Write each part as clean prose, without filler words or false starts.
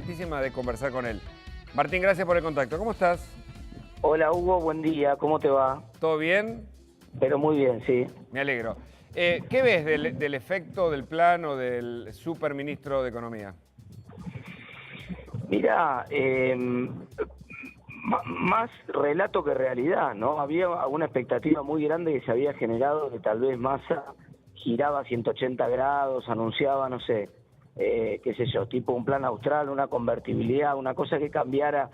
contentísima de conversar con él. Martín, gracias por el contacto. ¿Cómo estás? Hola Hugo, buen día, ¿cómo te va? ¿Todo bien? Pero muy bien, sí. Me alegro. ¿Qué ves del efecto del plan o del superministro de Economía? Mira, más relato que realidad, ¿no? Había una expectativa muy grande que se había generado de tal vez Massa giraba a 180 grados, anunciaba, no sé, qué sé yo, tipo un plan austral, una convertibilidad, una cosa que cambiara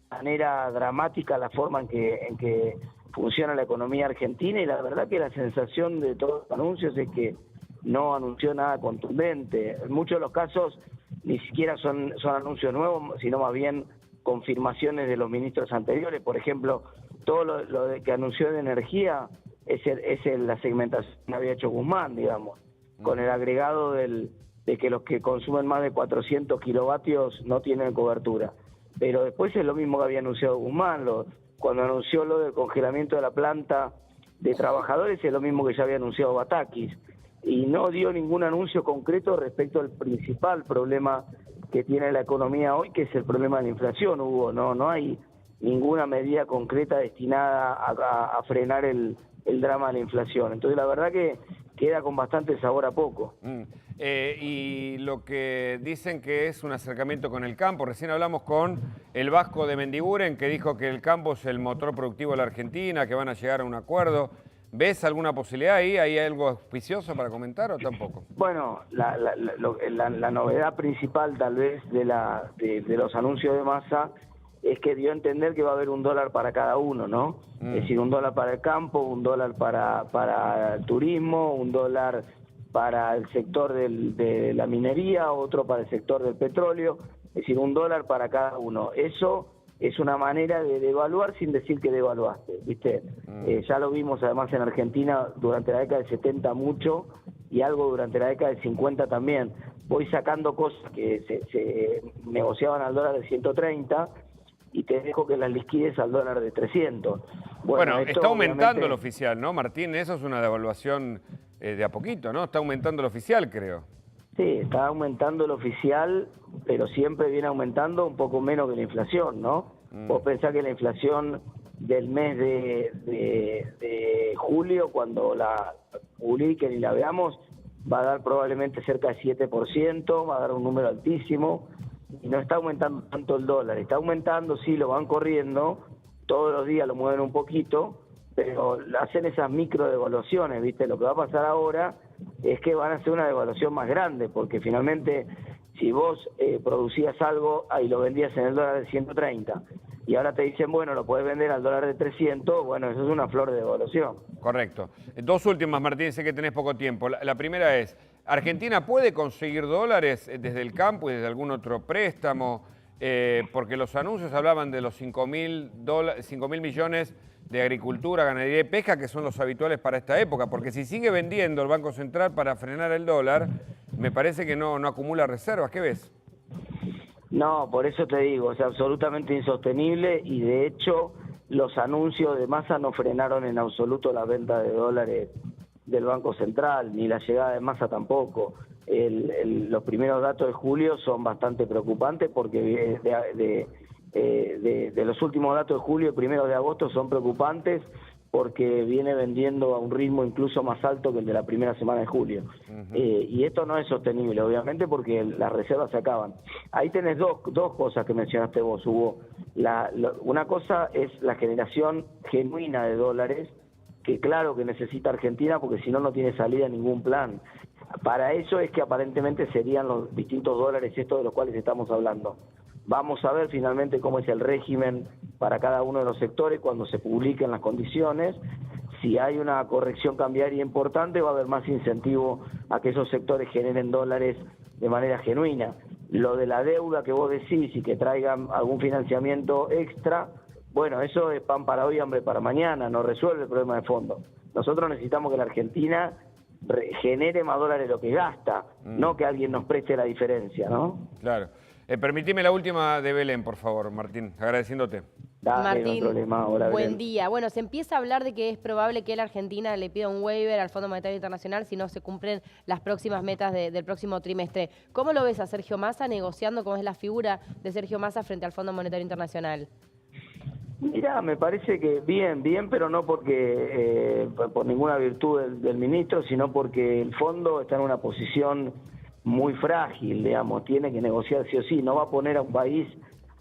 de manera dramática la forma en que funciona la economía argentina, y la verdad que la sensación de todos los anuncios es que no anunció nada contundente. En muchos de los casos ni siquiera son anuncios nuevos, sino más bien confirmaciones de los ministros anteriores. Por ejemplo, todo lo que anunció de energía es la segmentación que había hecho Guzmán, digamos, con el agregado de que los que consumen más de 400 kilovatios no tienen cobertura. Pero después es lo mismo que había anunciado Guzmán, cuando anunció lo del congelamiento de la planta de trabajadores, es lo mismo que ya había anunciado Batakis, y no dio ningún anuncio concreto respecto al principal problema que tiene la economía hoy, que es el problema de la inflación, Hugo. No hay ninguna medida concreta destinada a frenar el drama de la inflación. Entonces la verdad que queda con bastante sabor a poco. Y lo que dicen que es un acercamiento con el campo. Recién hablamos con el Vasco de Mendiguren, que dijo que el campo es el motor productivo de la Argentina, que van a llegar a un acuerdo. ¿Ves alguna posibilidad ahí? ¿Hay algo auspicioso para comentar o tampoco? Bueno, la novedad principal tal vez de los anuncios de Massa es que dio a entender que va a haber $1 para cada uno, ¿no? Es decir, $1 para el campo, $1 para el turismo, $1 para el sector de la minería, otro para el sector del petróleo, es decir, $1 para cada uno. Eso es una manera de devaluar sin decir que devaluaste, ¿viste? Ya lo vimos además en Argentina durante la década del 70 mucho, y algo durante la década del 50 también. Voy sacando cosas que se negociaban al dólar de 130 y te dejo que las liquides al dólar de 300. Bueno, esto está aumentando obviamente el oficial, ¿no, Martín? Eso es una devaluación de a poquito, ¿no? Está aumentando el oficial, creo. Sí, está aumentando el oficial, pero siempre viene aumentando un poco menos que la inflación, ¿no? Vos pensás que la inflación del mes de julio, cuando la publiquen y la veamos, va a dar probablemente cerca de 7%, va a dar un número altísimo, y no está aumentando tanto el dólar. Está aumentando, sí, lo van corriendo, todos los días lo mueven un poquito, pero hacen esas micro devaluaciones, ¿viste? Lo que va a pasar ahora es que van a hacer una devaluación más grande, porque finalmente si vos producías algo y lo vendías en el dólar de 130 y ahora te dicen, bueno, lo podés vender al dólar de 300, bueno, eso es una flor de devaluación. Correcto. Dos últimas, Martín, sé que tenés poco tiempo. La primera es, ¿Argentina puede conseguir dólares desde el campo y desde algún otro préstamo? Porque los anuncios hablaban de los 5.000 millones de agricultura, ganadería y pesca, que son los habituales para esta época. Porque si sigue vendiendo el Banco Central para frenar el dólar, me parece que no acumula reservas. ¿Qué ves? No, por eso te digo, es absolutamente insostenible, y de hecho los anuncios de Massa no frenaron en absoluto la venta de dólares del Banco Central, ni la llegada de Massa tampoco. Los primeros datos de julio son bastante preocupantes, porque de los últimos datos de julio, primeros de agosto, son preocupantes porque viene vendiendo a un ritmo incluso más alto que el de la primera semana de julio. Y esto no es sostenible, obviamente, porque las reservas se acaban. Ahí tenés dos cosas que mencionaste vos, Hugo. Una cosa es la generación genuina de dólares, que claro que necesita Argentina, porque si no, no tiene salida ningún plan. Para eso es que aparentemente serían los distintos dólares estos de los cuales estamos hablando. Vamos a ver finalmente cómo es el régimen para cada uno de los sectores cuando se publiquen las condiciones. Si hay una corrección cambiaria importante, va a haber más incentivo a que esos sectores generen dólares de manera genuina. Lo de la deuda que vos decís y que traigan algún financiamiento extra, bueno, eso es pan para hoy, hambre para mañana, no resuelve el problema de fondo. Nosotros necesitamos que la Argentina genere más dólares de lo que gasta, no que alguien nos preste la diferencia, ¿no? Claro. Permitime la última de Belén, por favor, Martín, agradeciéndote. Dale, Martín, no hay problema. Hola, buen Belén. día. Bueno, se empieza a hablar de que es probable que la Argentina le pida un waiver al Fondo Monetario Internacional si no se cumplen las próximas metas del próximo trimestre. ¿Cómo lo ves a Sergio Massa negociando? ¿Cómo es la figura de Sergio Massa frente al Fondo Monetario Internacional? Mira, me parece que bien, pero no porque por ninguna virtud del ministro, sino porque el fondo está en una posición muy frágil, digamos, tiene que negociar sí o sí, no va a poner a un país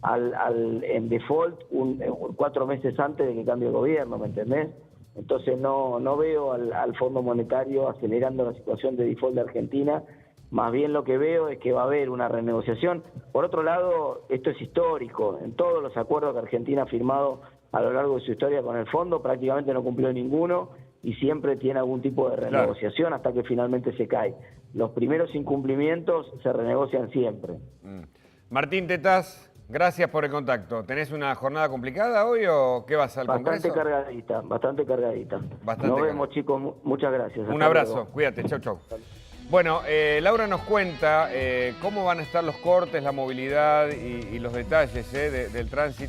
en default 4 meses antes de que cambie el gobierno, ¿me entendés? Entonces no veo al Fondo Monetario acelerando la situación de default de Argentina. Más bien lo que veo es que va a haber una renegociación. Por otro lado, esto es histórico. En todos los acuerdos que Argentina ha firmado a lo largo de su historia con el fondo, prácticamente no cumplió ninguno y siempre tiene algún tipo de renegociación hasta que finalmente se cae. Los primeros incumplimientos se renegocian siempre. Martín Tetaz, gracias por el contacto. ¿Tenés una jornada complicada hoy o qué vas al Congreso? Bastante cargadita. Nos vemos, chicos. Muchas gracias. Un abrazo. Cuídate. Chau, chau. Bueno, Laura nos cuenta cómo van a estar los cortes, la movilidad y los detalles del tránsito.